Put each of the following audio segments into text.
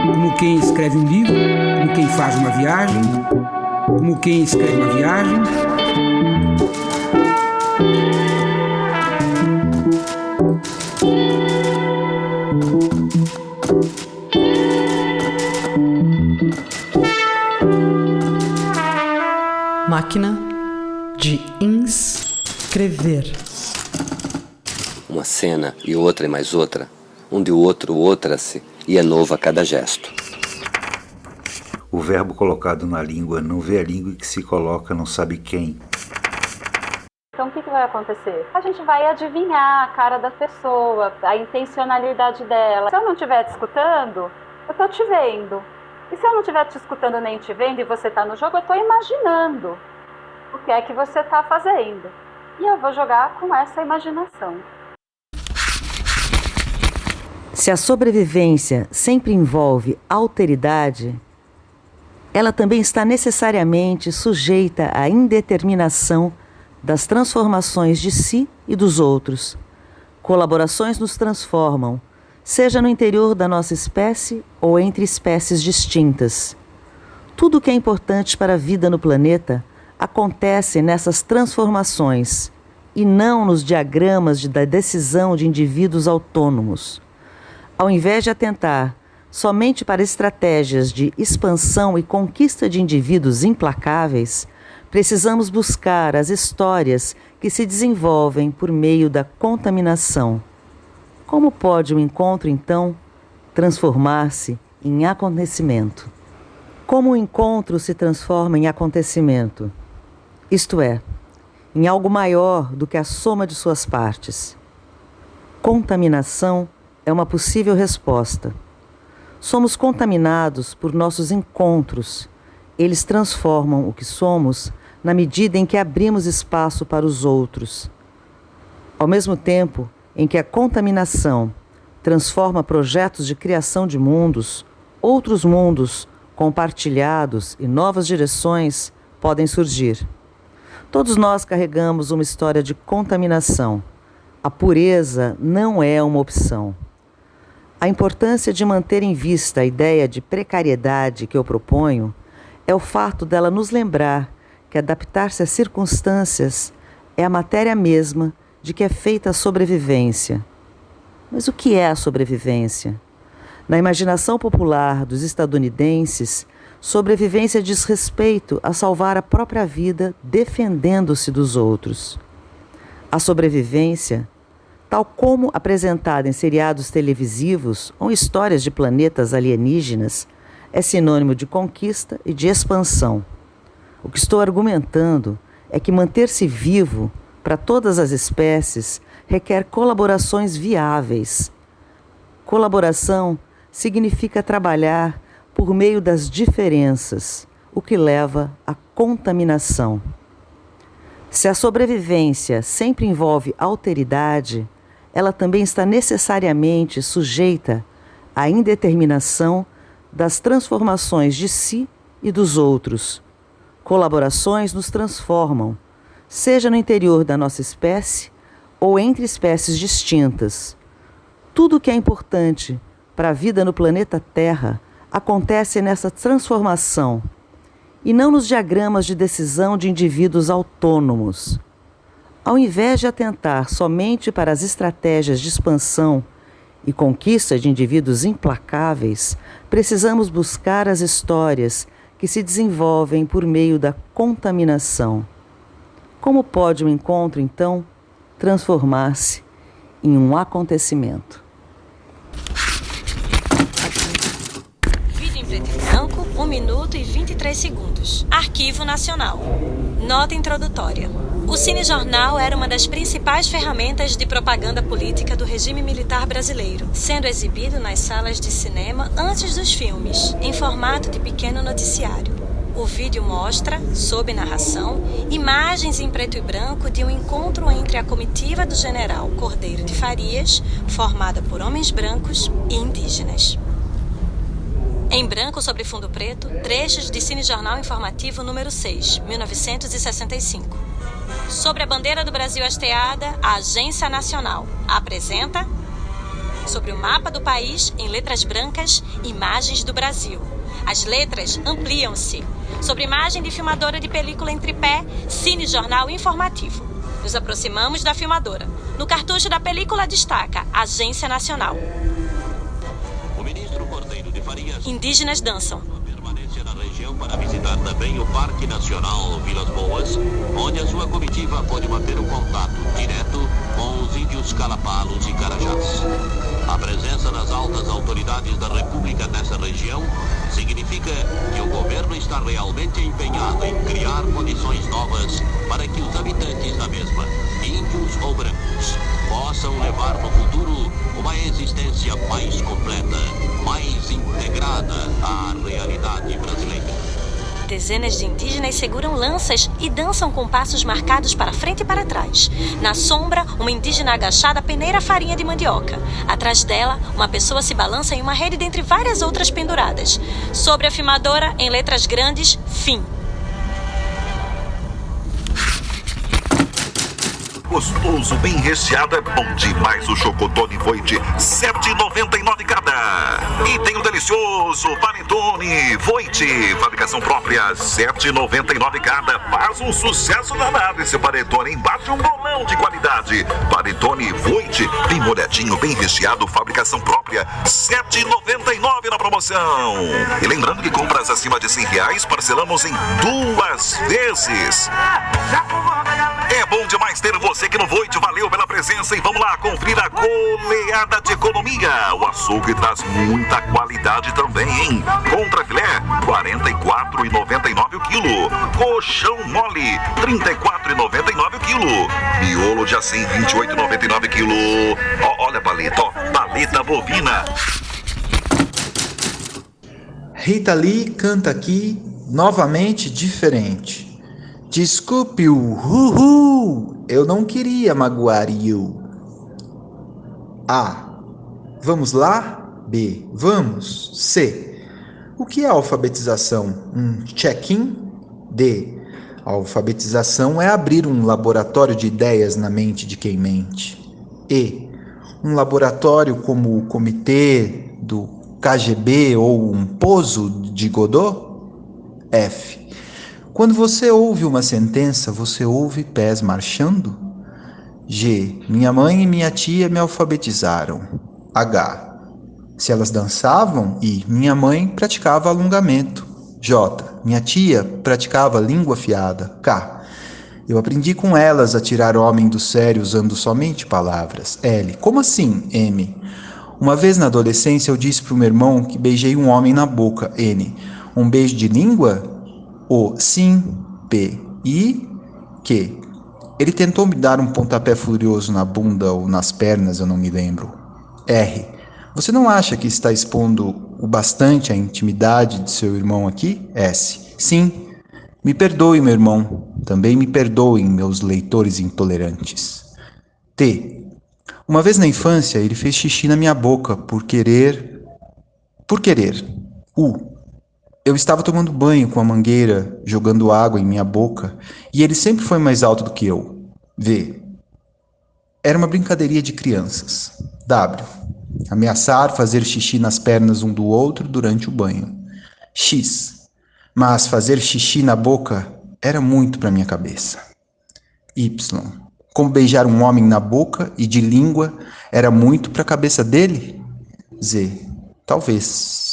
Como quem escreve um livro, como quem faz uma viagem, como quem escreve uma viagem. Máquina de inscrever. Uma cena e outra e mais outra, onde o outro outra-se e é novo a cada gesto. O verbo colocado na língua não vê a língua que se coloca não sabe quem. Então o que vai acontecer? A gente vai adivinhar a cara da pessoa, a intencionalidade dela. Se eu não estiver te escutando, eu estou te vendo. E se eu não estiver te escutando nem te vendo e você está no jogo, eu estou imaginando o que é que você está fazendo. E eu vou jogar com essa imaginação. Se a sobrevivência sempre envolve alteridade, ela também está necessariamente sujeita à indeterminação das transformações de si e dos outros. Colaborações nos transformam, seja no interior da nossa espécie ou entre espécies distintas. Tudo o que é importante para a vida no planeta acontece nessas transformações e não nos diagramas da decisão de indivíduos autônomos. Ao invés de atentar somente para estratégias de expansão e conquista de indivíduos implacáveis, precisamos buscar as histórias que se desenvolvem por meio da contaminação. Como pode o encontro, então, transformar-se em acontecimento? Como o encontro se transforma em acontecimento? Isto é, em algo maior do que a soma de suas partes. Contaminação é uma possível resposta. Somos contaminados por nossos encontros. Eles transformam o que somos na medida em que abrimos espaço para os outros. Ao mesmo tempo em que a contaminação transforma projetos de criação de mundos, outros mundos compartilhados e novas direções podem surgir. Todos nós carregamos uma história de contaminação. A pureza não é uma opção. A importância de manter em vista a ideia de precariedade que eu proponho é o fato dela nos lembrar que adaptar-se às circunstâncias é a matéria mesma de que é feita a sobrevivência. Mas o que é a sobrevivência? Na imaginação popular dos estadunidenses, sobrevivência diz respeito a salvar a própria vida defendendo-se dos outros. A sobrevivência, tal como apresentada em seriados televisivos ou histórias de planetas alienígenas, é sinônimo de conquista e de expansão. O que estou argumentando é que manter-se vivo para todas as espécies requer colaborações viáveis. Colaboração significa trabalhar por meio das diferenças, o que leva à contaminação. Se a sobrevivência sempre envolve alteridade, ela também está necessariamente sujeita à indeterminação das transformações de si e dos outros. Colaborações nos transformam, seja no interior da nossa espécie ou entre espécies distintas. Tudo o que é importante para a vida no planeta Terra acontece nessa transformação e não nos diagramas de decisão de indivíduos autônomos. Ao invés de atentar somente para as estratégias de expansão e conquista de indivíduos implacáveis, precisamos buscar as histórias que se desenvolvem por meio da contaminação. Como pode o encontro, então, transformar-se em um acontecimento? Vídeo em preto e branco, 1 minuto e 23 segundos. Arquivo Nacional. Nota introdutória. O cinejornal era uma das principais ferramentas de propaganda política do regime militar brasileiro, sendo exibido nas salas de cinema antes dos filmes, em formato de pequeno noticiário. O vídeo mostra, sob narração, imagens em preto e branco de um encontro entre a comitiva do general Cordeiro de Farias, formada por homens brancos e indígenas. Em branco sobre fundo preto, trechos de Cinejornal Informativo número 6, 1965. Sobre a bandeira do Brasil hasteada, a Agência Nacional apresenta, sobre o mapa do país, em letras brancas, imagens do Brasil. As letras ampliam-se. Sobre imagem de filmadora de película em tripé, Cinejornal Informativo. Nos aproximamos da filmadora. No cartucho da película destaca Agência Nacional. Indígenas dançam. Permanência na região para visitar também o Parque Nacional Vilas Boas, onde a sua comitiva pode manter o contato direto com os índios Calapalos e Carajás. A presença das altas autoridades da República nessa região significa que o governo está realmente empenhado em criar condições novas para que os habitantes da mesma, índios ou brancos, possam levar no futuro uma existência mais completa, mais integrada à realidade brasileira. Dezenas de indígenas seguram lanças e dançam com passos marcados para frente e para trás. Na sombra, uma indígena agachada peneira farinha de mandioca. Atrás dela, uma pessoa se balança em uma rede dentre várias outras penduradas. Sobre a filmadora, em letras grandes, fim. Gostoso, bem recheado, é bom demais o Chocotone Voit, R$7,99 cada. E tem o delicioso Panetone Voit, fabricação própria, R$7,99 cada. Faz um sucesso danado esse Panetone, embaixo um bolão de qualidade. Panetone Voit, bem molhadinho, bem recheado, fabricação própria, R$7,99 na promoção. E lembrando que compras acima de R$100, parcelamos em 2 vezes. É bom demais ter você aqui no Voit, valeu pela presença e vamos lá conferir a goleada de economia. O açougue traz muita qualidade também, hein? Contra filé, R$44,99 o quilo. Colchão mole, R$34,99 o quilo. Miolo de assim, R$28,99 o quilo. Olha a paleta, paleta bovina. Rita Lee canta aqui novamente diferente. Desculpe o hu-hu, eu não queria magoar you. A. Vamos lá? B. Vamos. C. O que é alfabetização? Check-in? D. A alfabetização é abrir um laboratório de ideias na mente de quem mente. E. Um laboratório como o comitê do KGB ou um pouso de Godot? F. Quando você ouve uma sentença, você ouve pés marchando? G. Minha mãe e minha tia me alfabetizaram. H. Se elas dançavam? I. Minha mãe praticava alongamento. J. Minha tia praticava língua afiada. K. Eu aprendi com elas a tirar homem do sério usando somente palavras. L. Como assim? M. Uma vez na adolescência eu disse para o meu irmão que beijei um homem na boca. N. Um beijo de língua? O. Sim. P. I. Q. Ele tentou me dar um pontapé furioso na bunda ou nas pernas, eu não me lembro. R. Você não acha que está expondo o bastante a intimidade de seu irmão aqui? S. Sim. Me perdoe, meu irmão. Também me perdoem, meus leitores intolerantes. T. Uma vez na infância, ele fez xixi na minha boca por querer. U. Eu estava tomando banho com a mangueira, jogando água em minha boca, e ele sempre foi mais alto do que eu. V. Era uma brincadeirinha de crianças. W. Ameaçar fazer xixi nas pernas um do outro durante o banho. X. Mas fazer xixi na boca era muito para minha cabeça. Y. Como beijar um homem na boca e de língua era muito para a cabeça dele? Z. Talvez.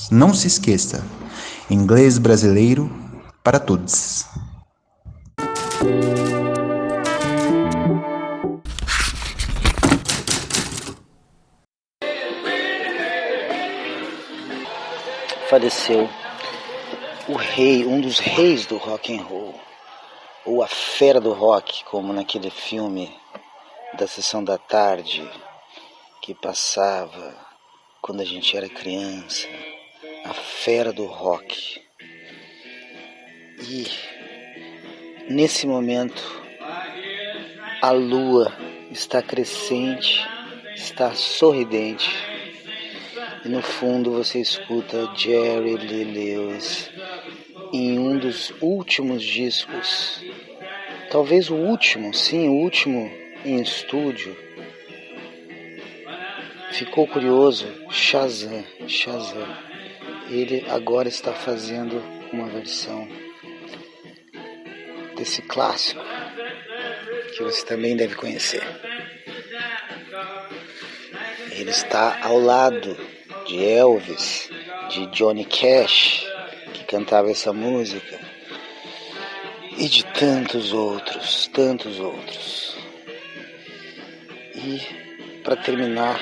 Não se esqueça, inglês brasileiro para todos. faleceu o rei, um dos reis do rock and roll, ou a fera do rock, como naquele filme da Sessão da Tarde que passava quando a gente era criança, a fera do rock. E nesse momento a lua está crescente, está sorridente, e no fundo você escuta Jerry Lee Lewis em um dos últimos discos, talvez o último, sim, o último em estúdio. Ficou curioso? Shazam. Ele agora está fazendo uma versão desse clássico que você também deve conhecer. Ele está ao lado de Elvis, de Johnny Cash, que cantava essa música, e de tantos outros. E para terminar,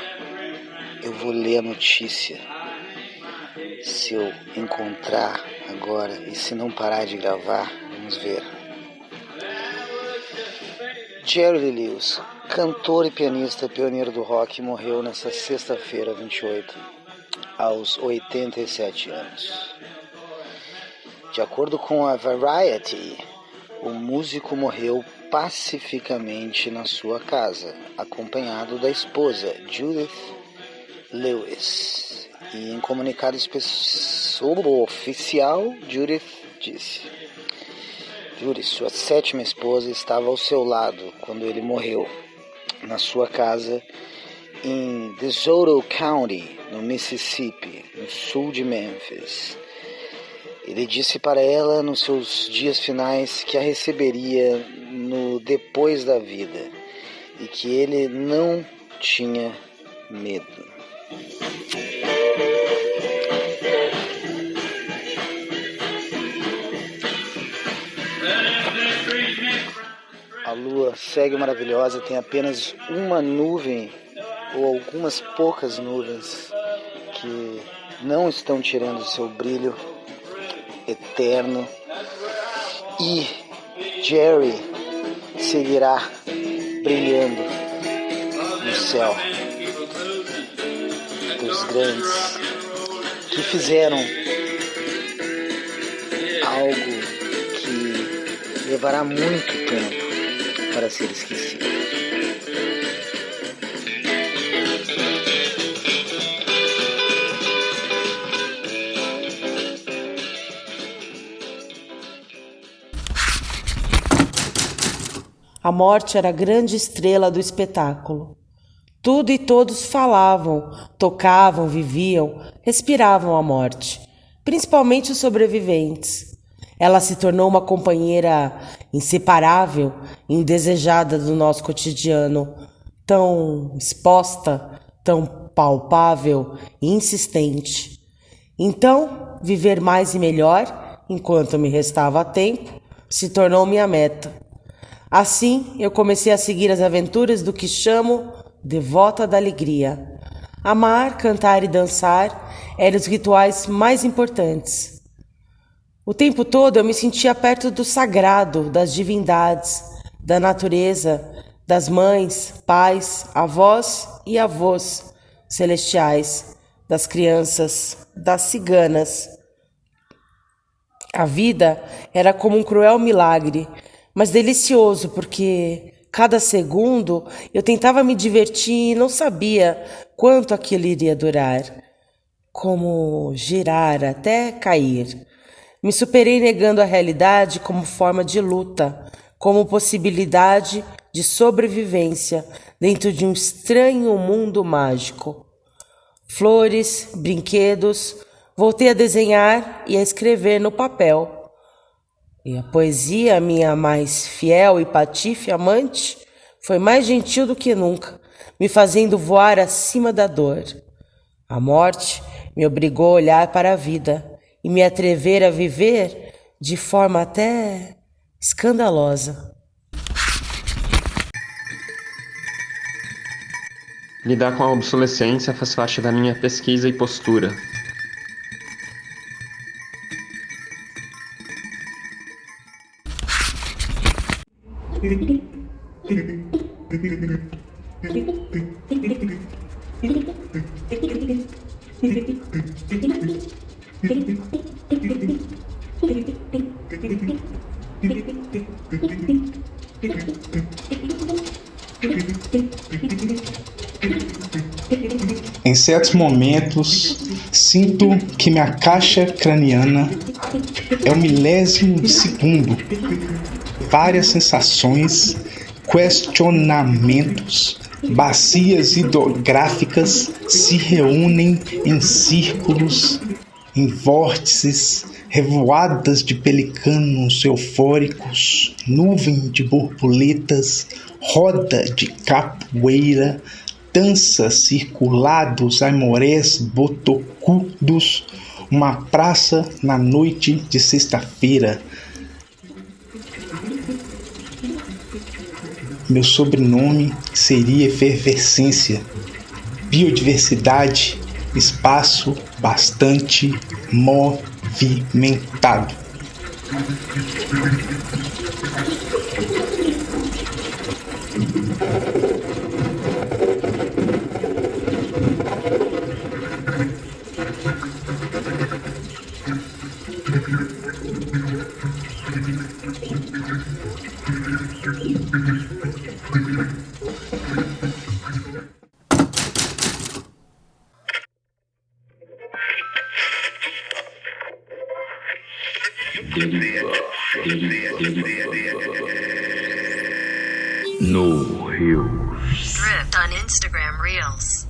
eu vou ler a notícia, se eu encontrar agora, e se não parar de gravar, vamos ver. Jerry Lee Lewis, cantor e pianista pioneiro do rock, morreu nesta sexta-feira, 28, aos 87 anos. De acordo com a Variety, o músico morreu pacificamente na sua casa, acompanhado da esposa, Judith Lewis. E em comunicado oficial, Judith disse: Judith, sua 7ª esposa, estava ao seu lado quando ele morreu, na sua casa em DeSoto County, no Mississippi, no sul de Memphis. Ele disse para ela nos seus dias finais que a receberia no depois da vida e que ele não tinha medo. A lua segue maravilhosa, tem apenas uma nuvem ou algumas poucas nuvens que não estão tirando seu brilho eterno, e Jerry seguirá brilhando no céu dos grandes que fizeram algo que levará muito tempo para ser esquecido. A morte era a grande estrela do espetáculo. Tudo e todos falavam, tocavam, viviam, respiravam a morte, principalmente os sobreviventes. Ela se tornou uma companheira inseparável, indesejada do nosso cotidiano, tão exposta, tão palpável e insistente. Então, viver mais e melhor, enquanto me restava tempo, se tornou minha meta. Assim, eu comecei a seguir as aventuras do que chamo devota da alegria. Amar, cantar e dançar eram os rituais mais importantes. O tempo todo eu me sentia perto do sagrado, das divindades, da natureza, das mães, pais, avós e avós celestiais, das crianças, das ciganas. A vida era como um cruel milagre, mas delicioso, porque cada segundo eu tentava me divertir e não sabia quanto aquilo iria durar. Como girar até cair. Me superei negando a realidade como forma de luta, como possibilidade de sobrevivência dentro de um estranho mundo mágico. Flores, brinquedos, voltei a desenhar e a escrever no papel. E a poesia, minha mais fiel e patife amante, foi mais gentil do que nunca, me fazendo voar acima da dor. A morte me obrigou a olhar para a vida e me atrever a viver de forma até escandalosa. Lidar com a obsolescência faz parte da minha pesquisa e postura. Em certos momentos, sinto que minha caixa craniana é o milésimo de segundo. Várias sensações, questionamentos, bacias hidrográficas se reúnem em círculos, em vórtices, revoadas de pelicanos eufóricos, nuvem de borboletas, roda de capoeira, dança circulados aimorés botocudos, uma praça na noite de sexta-feira. Meu sobrenome seria efervescência, biodiversidade, espaço bastante movimentado. No Rio. Drift on Instagram Reels.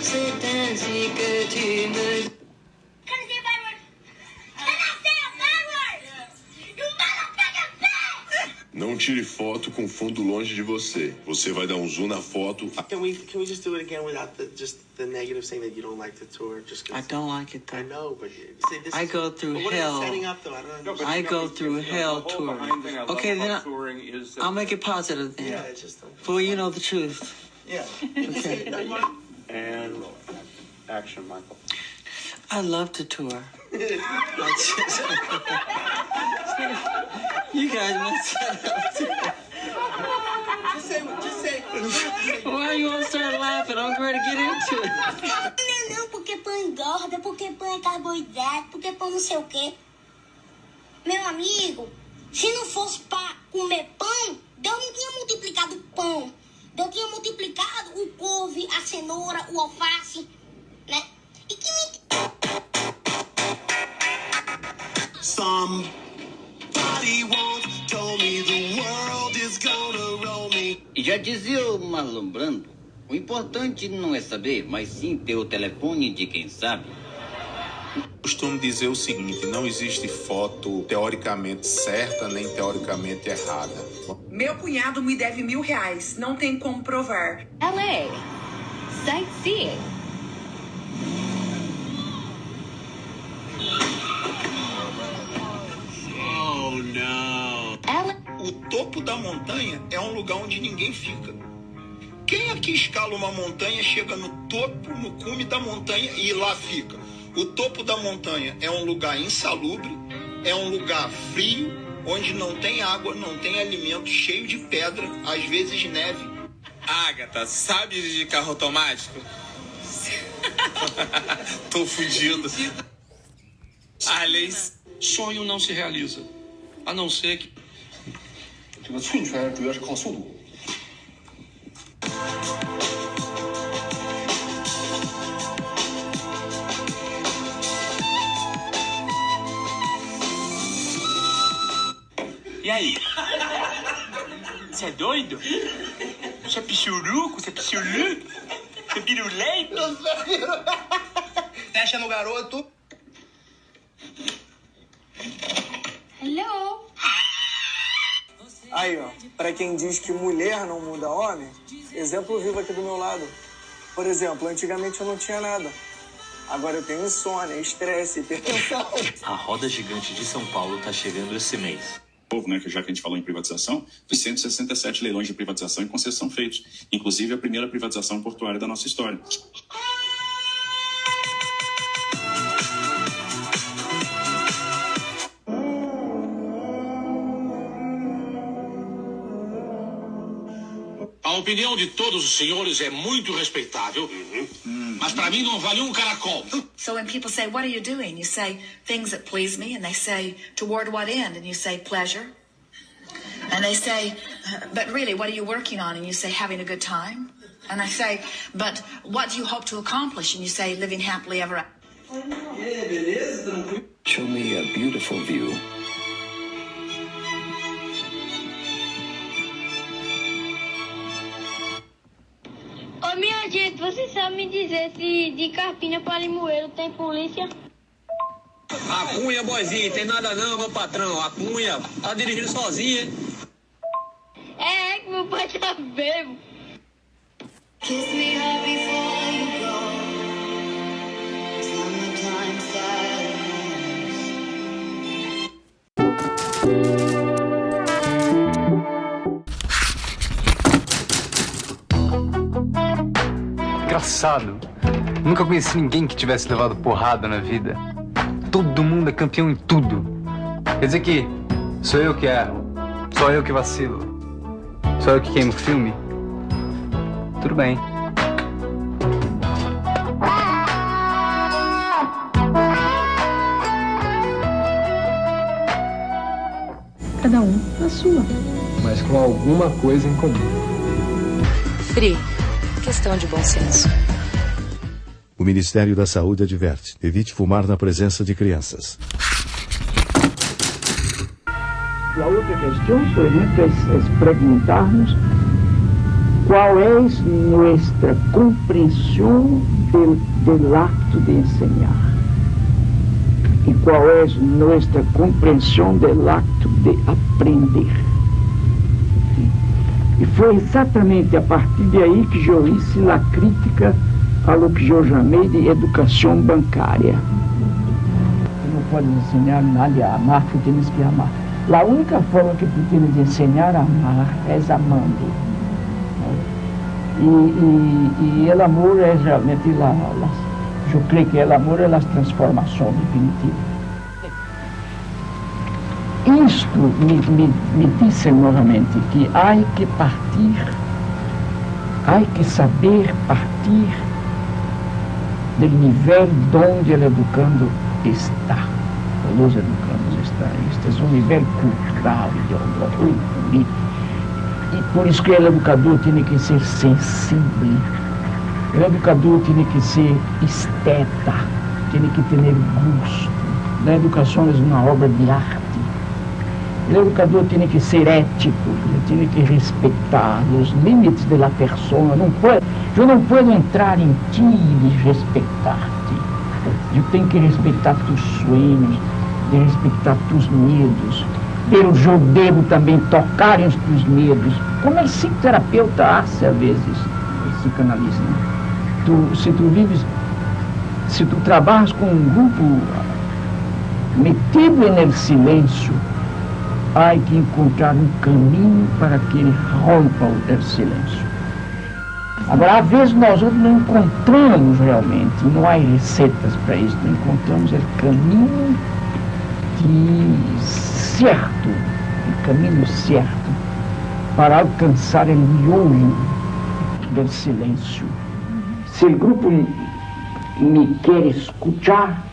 C'est ainsi que tu me... Não tire foto com fundo longe de você. Você vai dar um zoom na foto. Can we just do it again without the negative saying that you don't like the tour? Just I don't like it though. I know, but see, this I is, go through what hell. Are you setting up though? I don't know. I go through hell touring. Okay, then I'll make it positive then. Yeah, it's just. Well, you know the truth. Yeah. Okay. And action, Michael. I love to tour. You guys messed that up. Just say. Why you want to start laughing? I'm going to get into it. Não, porque pão engorda, porque pão é carboidrato, porque pão não sei o quê. Meu amigo, se não fosse pra comer pão, Deus não tinha multiplicado o pão. Deus tinha multiplicado o couve, a cenoura, o alface, né? E que me... Somebody once told me the world is gonna roll me. Já dizia o Marlon Brando, o importante não é saber, mas sim ter o telefone de quem sabe. Costumo dizer o seguinte, não existe foto teoricamente certa nem teoricamente errada. Meu cunhado me deve R$1.000, não tem como provar. LA, sightseeing. Oh, não. O topo da montanha é um lugar onde ninguém fica. Quem aqui escala uma montanha, chega no topo, no cume da montanha e lá fica? O topo da montanha é um lugar insalubre, é um lugar frio, onde não tem água, não tem alimento, cheio de pedra, às vezes neve. Agatha, sabe dirigir carro automático? Tô fudido. Aliás, sonho não se realiza, a não ser que 这个寸拳主要是靠速度。 E aí? Você é doido? Você é pichuruco? Você é pichulu? Você é pirulento? Tá achando o garoto? Hello? Aí, ó, pra quem diz que mulher não muda homem, exemplo vivo aqui do meu lado. Por exemplo, antigamente eu não tinha nada. Agora eu tenho insônia, estresse, hipertensão. A roda gigante de São Paulo tá chegando esse mês. Né, que já que a gente falou em privatização, dos 167 leilões de privatização e concessão feitos, inclusive a primeira privatização portuária da nossa história. A opinião de todos os senhores é muito respeitável, mas para mim não vale um caracol. So when people say, what are you doing? You say, things that please me. And they say, toward what end? And you say, pleasure. And they say, but really, what are you working on? And you say, having a good time. And I say, but what do you hope to accomplish? And you say, living happily ever after. Show me a beautiful view. Ô, minha gente, você sabe me dizer se de Carpina para Limoeiro tem polícia? A Cunha, boizinho, tem nada não, meu patrão. A Cunha tá dirigindo sozinha, hein? É que meu pai tá bebo. Kiss me hard before you go. Summertime Engraçado. Nunca conheci ninguém que tivesse levado porrada na vida. Todo mundo é campeão em tudo. Quer dizer que sou eu que erro, só eu que vacilo, só eu que queimo filme? Tudo bem. Cada um na sua, mas com alguma coisa em comum. Pri, questão de bom senso. O Ministério da Saúde adverte: evite fumar na presença de crianças. La otra cuestión, por ejemplo, es preguntarnos cuál es nuestra comprensión del acto de enseñar y cuál es nuestra comprensión del acto de aprender. E foi exatamente a partir de aí que eu hice a crítica a lo que eu chamei de educação bancária. Tu não podes ensinar nadie a amar, tu tens que amar. A única forma que tu tens de ensinar a amar é amando. E o amor é realmente eu creio que o amor é a transformação definitiva. Isto me disse novamente que há que partir, há que saber partir do nível onde o educando está, os educandos estão. Este é um nível cultural, ideológico, político. E por isso que o educador tem que ser sensível, o educador tem que ser esteta, tem que ter gosto. A educação é uma obra de arte. O educador tem que ser ético, ele tem que respeitar os limites da pessoa. Eu não posso entrar em ti e respeitar-te. Eu tenho que respeitar teus sonhos, de respeitar teus medos. Eu devo também tocar os teus medos, como o psicoterapeuta hace às vezes, o psicanalista. Se tu trabalhas com um grupo metido no silêncio, há que encontrar um caminho para que ele rompa o silêncio. Agora, às vezes nós não encontramos realmente, não há receitas para isso, não encontramos o caminho certo para alcançar o miolo do silêncio. Se o grupo me quer escutar,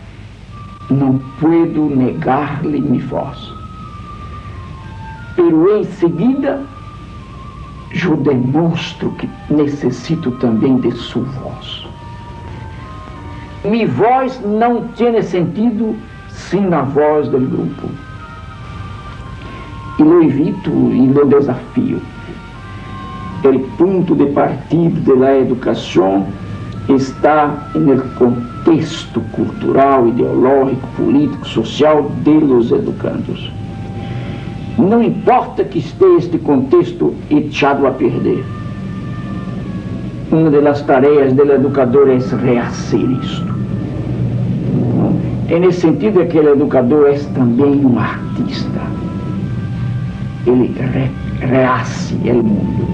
não puedo negar-lhe minha voz. Pero em seguida, eu demonstro que necessito também de sua voz. Minha voz não tem sentido sem a voz do grupo. E lo evito e lo desafio. O ponto de partida da educação está no contexto cultural, ideológico, político, social dos educandos. Não importa que esteja este contexto echado a perder. Uma das tarefas do educador é rehacer isto. É nesse sentido que o educador é também um artista. ele rehace o mundo,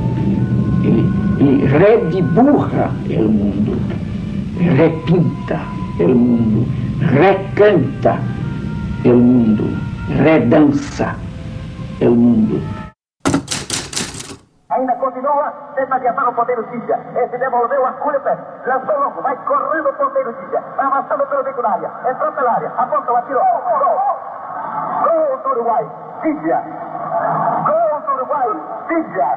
ele redibuja o mundo, repinta o mundo, recanta o mundo, redança o mundo. Ainda continua, tenta adiantar o ponteiro Tígia. Esse devolveu a Culipé, lançou longo, vai correndo o ponteiro Tígia, vai avançando pelo bico da área, entrou pela área, apontou, atirou, gol! Gol do Uruguai, Tígia! Gol do Uruguai, Tígia!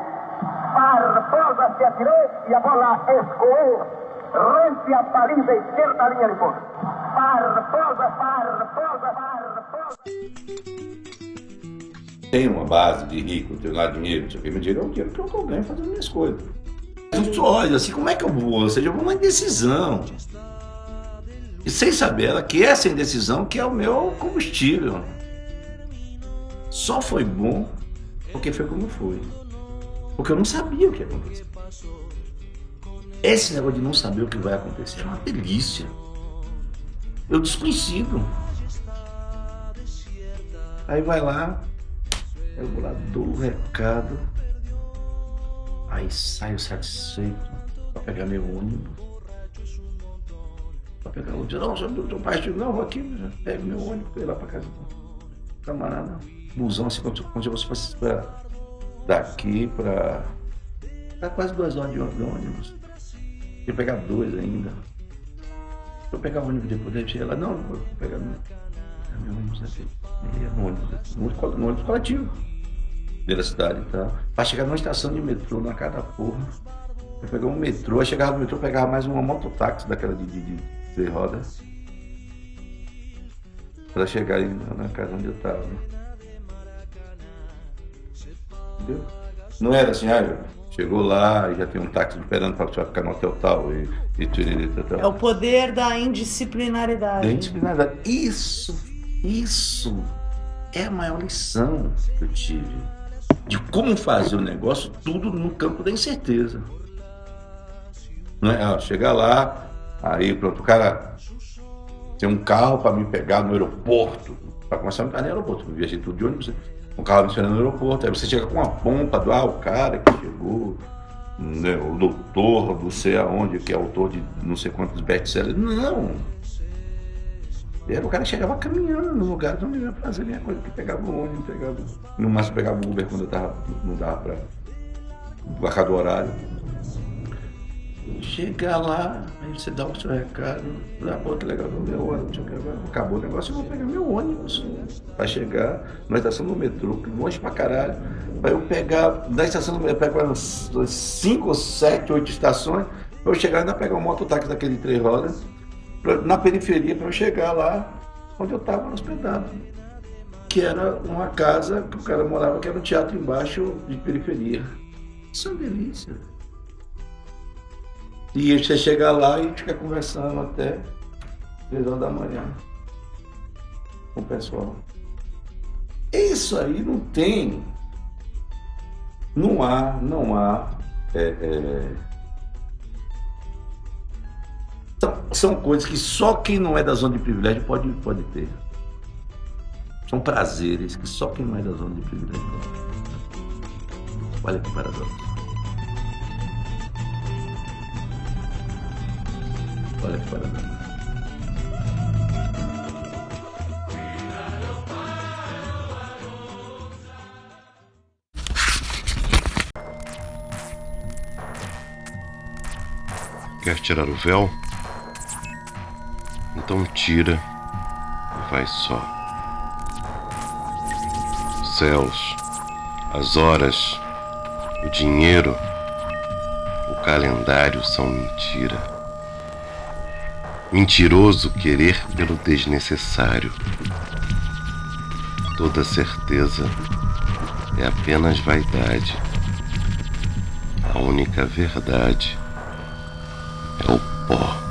Barbosa se atirou e a bola escoou rente a baliza esquerda da linha de fundo. Barbosa! Tem uma base de rico, tenho lá dinheiro, meu dinheiro é o dinheiro que eu ganho fazendo minhas coisas. Eu olho assim, como é que eu vou? Ou seja, eu vou uma indecisão. E sem saber ela que essa indecisão que é o meu combustível. Só foi bom porque foi como foi. Porque eu não sabia o que ia acontecer. Esse negócio de não saber o que vai acontecer é uma delícia. Eu desconhecido. Aí vai lá, eu vou lá, dou o recado, aí saio satisfeito para pegar meu ônibus. Para pegar o ônibus, não, seu pai, não, vou aqui, pego meu ônibus, vou ir lá para casa do camarada. Busão, assim, como se eu fosse daqui para quase 2 horas de ônibus. Eu pegar 2 ainda. Vou pegar o ônibus depois, daí chega lá, não, vou pegar meu ônibus aqui. No ônibus coletivo dentro da cidade e tal. Para chegar numa estação de metrô, na cada porra. Eu pegava um metrô, aí chegava no metrô, pegava mais uma mototáxi daquela de 3 rodas. Para chegar aí na casa onde eu tava. Entendeu? Não era assim, chegou lá e já tem um táxi esperando para ficar no hotel tal e tal. É o poder da indisciplinaridade. Da indisciplinaridade. Isso é a maior lição que eu tive. De como fazer o negócio, tudo no campo da incerteza. Não é? Chegar lá, aí pronto, o cara tem um carro para me pegar no aeroporto. Para começar a me pegar no aeroporto. Eu viajei tudo de ônibus, um carro me esperando no aeroporto. Aí você chega com uma pompa do o cara que chegou, né, o doutor, não sei aonde, que é autor de não sei quantos best-sellers. Não! Era o cara que chegava caminhando no lugar onde eu ia fazer a minha coisa, que pegava o ônibus, no máximo pegava o Uber quando eu não dava para embarcar do horário. Chegar lá, aí você dá o seu recado, pô, que legal, meu ônibus, acabou o negócio, eu vou pegar meu ônibus para chegar na estação do metrô, longe pra caralho, para eu pegar, da estação do metrô, eu pego umas 5 ou 7, 8 estações, para eu chegar e ainda pegar um mototáxi daquele de 3 rodas, na periferia, para eu chegar lá onde eu estava hospedado, que era uma casa que o cara morava, que era um teatro embaixo de periferia. Isso é uma delícia. E você chega lá e fica conversando até 3 horas da manhã com o pessoal. Isso aí não tem, não há são coisas que só quem não é da zona de privilégio pode ter. São prazeres que só quem não é da zona de privilégio pode ter. Olha que paradoxo. Olha que paradoxo. Quer tirar o véu? Então tira e vai só. Os céus, as horas, o dinheiro, o calendário são mentira. Mentiroso querer pelo desnecessário. Toda certeza é apenas vaidade. A única verdade é o pó.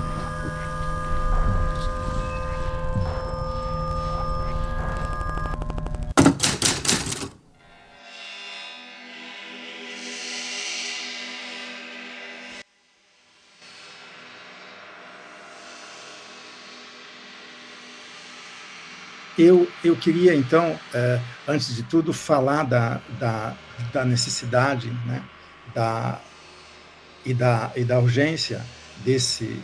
Eu queria, então, antes de tudo, falar da necessidade, né, e da urgência desse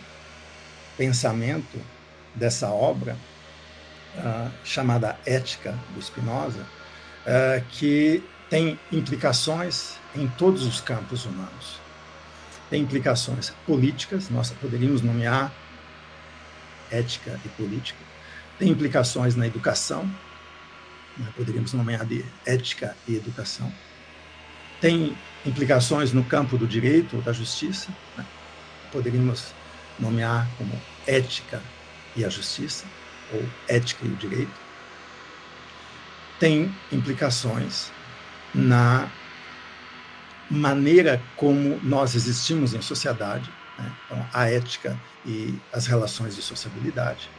pensamento, dessa obra, chamada Ética, do Spinoza, que tem implicações em todos os campos humanos. Tem implicações políticas, nós poderíamos nomear ética e política. Tem implicações na educação, poderíamos nomear de ética e educação. Tem implicações no campo do direito ou da justiça, né? Poderíamos nomear como ética e a justiça, ou ética e o direito. Tem implicações na maneira como nós existimos em sociedade, né? Então, a ética e as relações de sociabilidade.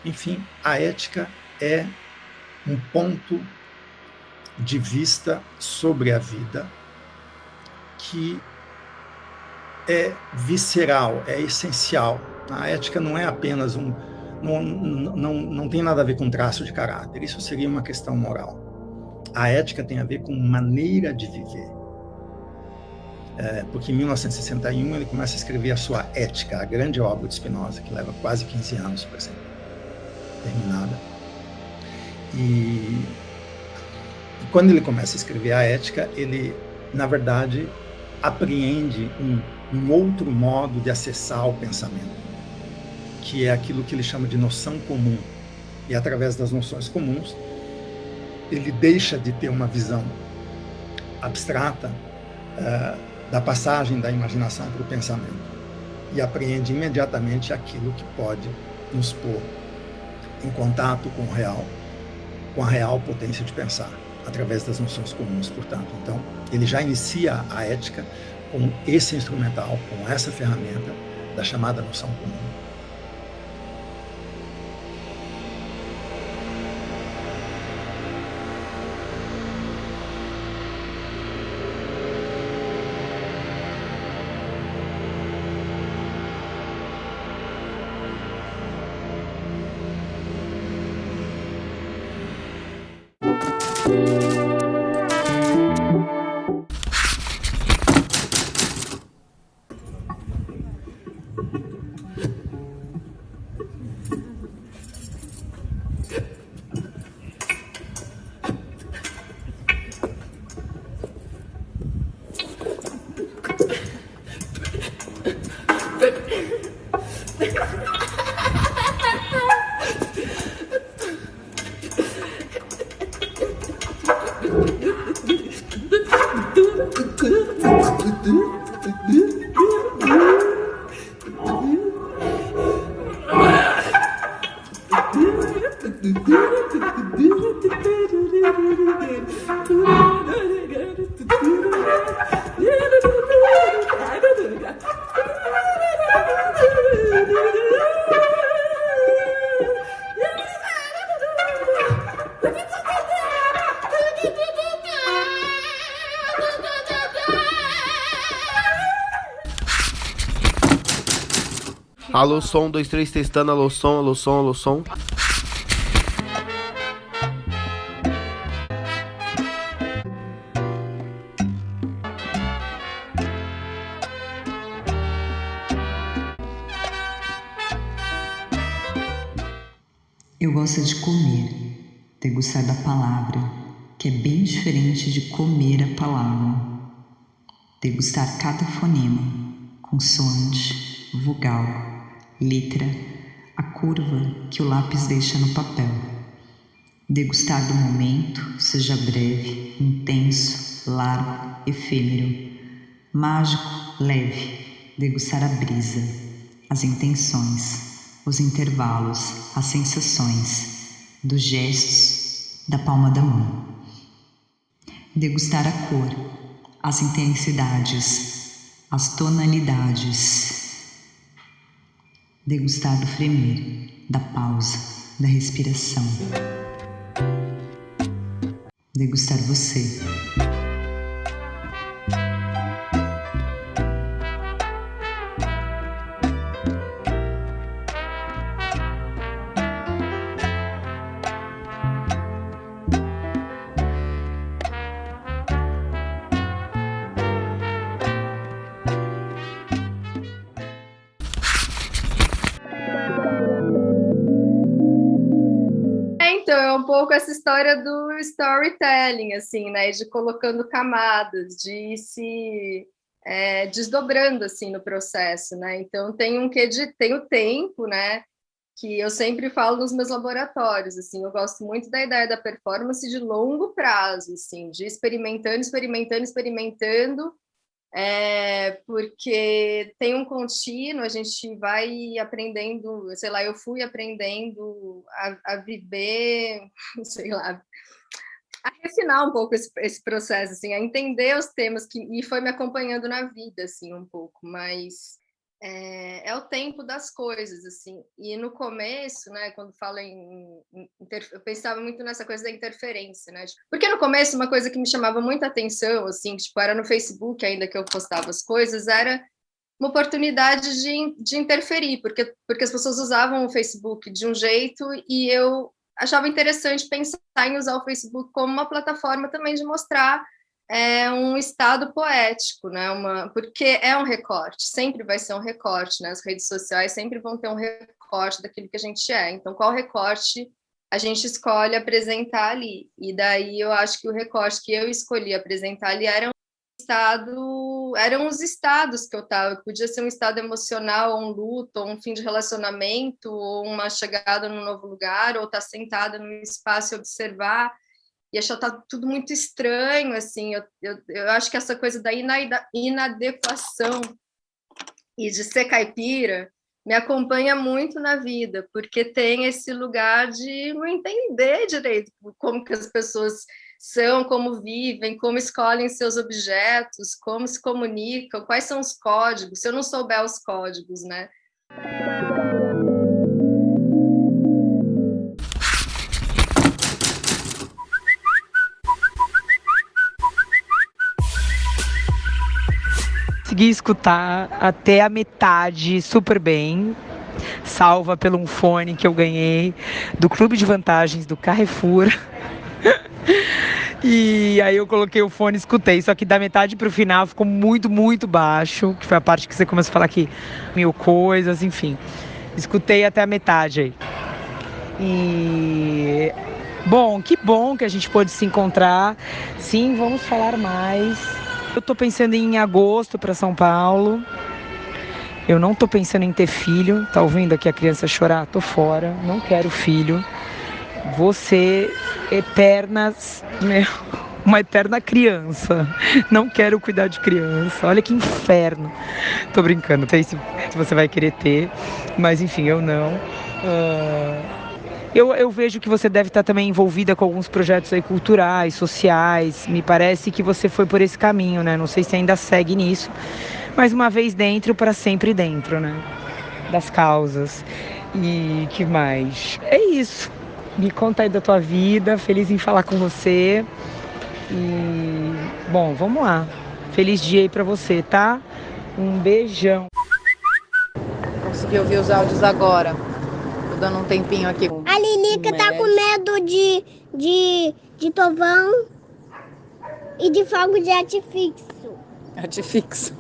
Enfim, a ética é um ponto de vista sobre a vida que é visceral, é essencial. A ética não é apenas não tem nada a ver com traço de caráter, isso seria uma questão moral. A ética tem a ver com maneira de viver. Porque em 1961 ele começa a escrever a sua Ética, a grande obra de Spinoza, que leva quase 15 anos para ser terminada. E quando ele começa a escrever a Ética, ele, na verdade, apreende um outro modo de acessar o pensamento, que é aquilo que ele chama de noção comum. E através das noções comuns, ele deixa de ter uma visão abstrata da passagem da imaginação para o pensamento e apreende imediatamente aquilo que pode nos pôr em contato com o real, com a real potência de pensar, através das noções comuns, portanto. Então, ele já inicia a ética com esse instrumental, com essa ferramenta da chamada noção comum. Alô, som, 2, 3, testando, alô, som, alô, som, alô, som. Eu gosto de comer, degustar da palavra, que é bem diferente de comer a palavra. Degustar cada fonema, consoante, vogal, letra, a curva que o lápis deixa no papel. Degustar do momento, seja breve, intenso, largo, efêmero, mágico, leve. Degustar a brisa, as intenções, os intervalos, as sensações, dos gestos, da palma da mão. Degustar a cor, as intensidades, as tonalidades. Degustar do fremir, da pausa, da respiração. Degustar você. é um pouco essa história do storytelling, assim, né? De colocando camadas, de se desdobrando, assim, no processo, né? Então, tem o tempo, né? Que eu sempre falo nos meus laboratórios, assim, eu gosto muito da ideia da performance de longo prazo, assim, de experimentando, porque tem um contínuo, a gente vai aprendendo, sei lá, eu fui aprendendo a viver, sei lá, a refinar um pouco esse processo, assim, a entender os temas e foi me acompanhando na vida, assim, um pouco, mas é o tempo das coisas, assim, e no começo, né, quando fala eu pensava muito nessa coisa da interferência, né, porque no começo uma coisa que me chamava muita atenção, assim, que, tipo, era no Facebook ainda que eu postava as coisas, era uma oportunidade de interferir, porque as pessoas usavam o Facebook de um jeito e eu achava interessante pensar em usar o Facebook como uma plataforma também de mostrar um estado poético, né? Porque é um recorte, sempre vai ser um recorte, né? As redes sociais sempre vão ter um recorte daquilo que a gente é. Então, qual recorte a gente escolhe apresentar ali? E daí eu acho que o recorte que eu escolhi apresentar ali eram os estados que eu estava. Podia ser um estado emocional, ou um luto, ou um fim de relacionamento, ou uma chegada num novo lugar, ou estar sentada num espaço e observar e achar tá tudo muito estranho, assim, eu acho que essa coisa da inadequação e de ser caipira me acompanha muito na vida, porque tem esse lugar de não entender direito como que as pessoas são, como vivem, como escolhem seus objetos, como se comunicam, quais são os códigos, se eu não souber os códigos, né? Consegui escutar até a metade super bem, salva pelo um fone que eu ganhei do Clube de Vantagens do Carrefour. E aí eu coloquei o fone e escutei, só que da metade pro final ficou muito, muito baixo, que foi a parte que você começou a falar aqui, 1000 coisas, enfim. Escutei até a metade aí. E bom, que bom que a gente pôde se encontrar. Sim, vamos falar mais. Eu tô pensando em ir em agosto para São Paulo. Eu não tô pensando em ter filho. Tá ouvindo aqui a criança chorar? Tô fora, não quero filho. Vou ser uma eterna criança. Não quero cuidar de criança. Olha que inferno. Tô brincando, não sei se você vai querer ter, mas enfim, eu não. Eu vejo que você deve estar também envolvida com alguns projetos aí culturais, sociais. Me parece que você foi por esse caminho, né? Não sei se ainda segue nisso, mas uma vez dentro, para sempre dentro, né? Das causas. E que mais? É isso. Me conta aí da tua vida, feliz em falar com você. E, bom, vamos lá. Feliz dia aí pra você, tá? Um beijão. Consegui ouvir os áudios agora. Tô dando um tempinho aqui. A Lilica tá com medo de trovão e de fogo de artifício. Artifício.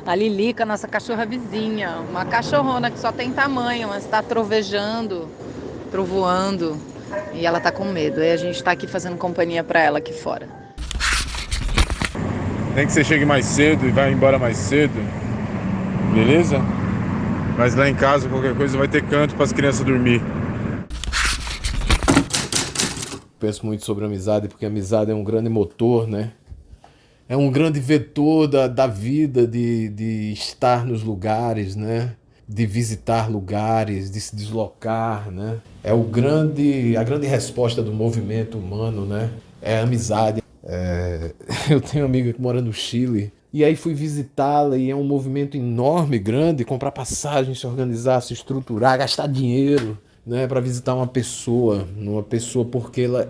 A Lilica, nossa cachorra vizinha. Uma cachorrona que só tem tamanho, mas tá trovejando, trovoando. E ela tá com medo. Aí a gente tá aqui fazendo companhia pra ela aqui fora. Nem que você chegue mais cedo e vá embora mais cedo, beleza? Mas lá em casa, qualquer coisa, vai ter canto para as crianças dormir. Penso muito sobre amizade, porque a amizade é um grande motor, né? É um grande vetor da vida, de estar nos lugares, né? De visitar lugares, de se deslocar, né? É a grande resposta do movimento humano, né? É a amizade. Eu tenho uma amiga que mora no Chile, e aí fui visitá-la, e é um movimento enorme, grande, comprar passagem, se organizar, se estruturar, gastar dinheiro, né, para visitar uma pessoa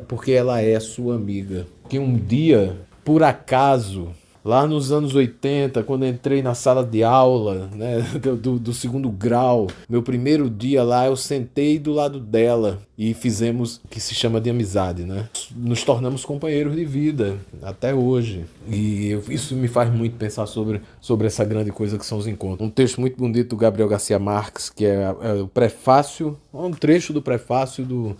porque ela é sua amiga. Que um dia, por acaso, lá nos anos 80, quando entrei na sala de aula, né, do segundo grau, meu primeiro dia lá, eu sentei do lado dela e fizemos o que se chama de amizade, né? Nos tornamos companheiros de vida até hoje. E isso me faz muito pensar sobre essa grande coisa que são os encontros. Um texto muito bonito do Gabriel Garcia Marques, que é o prefácio, um trecho do prefácio do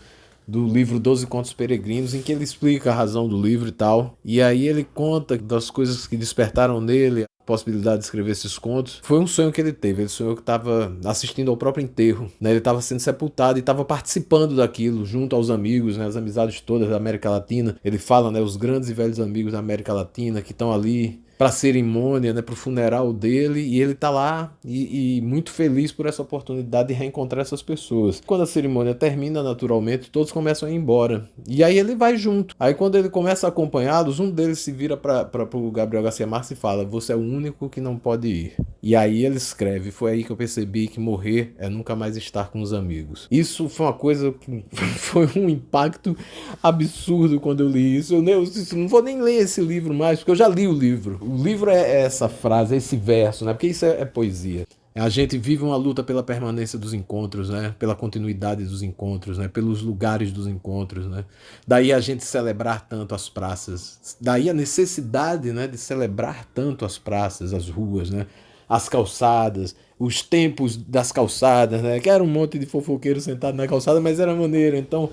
do livro 12 Contos Peregrinos, em que ele explica a razão do livro e tal. E aí ele conta das coisas que despertaram nele a possibilidade de escrever esses contos. Foi um sonho que ele teve. Ele sonhou que estava assistindo ao próprio enterro, né? Ele estava sendo sepultado e estava participando daquilo junto aos amigos, né? As amizades todas da América Latina. Ele fala, né? Os grandes e velhos amigos da América Latina que estão ali para a cerimônia, né, para o funeral dele, e ele tá lá e muito feliz por essa oportunidade de reencontrar essas pessoas. Quando a cerimônia termina, naturalmente, todos começam a ir embora. E aí ele vai junto. Aí quando ele começa a acompanhá-los, um deles se vira para o Gabriel Garcia Marques e fala: você é o único que não pode ir. E aí ele escreve: foi aí que eu percebi que morrer é nunca mais estar com os amigos. Isso foi uma coisa que foi um impacto absurdo quando eu li isso. Eu não vou nem ler esse livro mais, porque eu já li o livro. O livro é essa frase, é esse verso, né? Porque isso é poesia. A gente vive uma luta pela permanência dos encontros, né? Pela continuidade dos encontros, né? Pelos lugares dos encontros, né? Daí a gente celebrar tanto as praças. Daí a necessidade, né, de celebrar tanto as praças, as ruas, né? As calçadas, os tempos das calçadas, né? Que era um monte de fofoqueiro sentado na calçada, mas era maneiro. Então,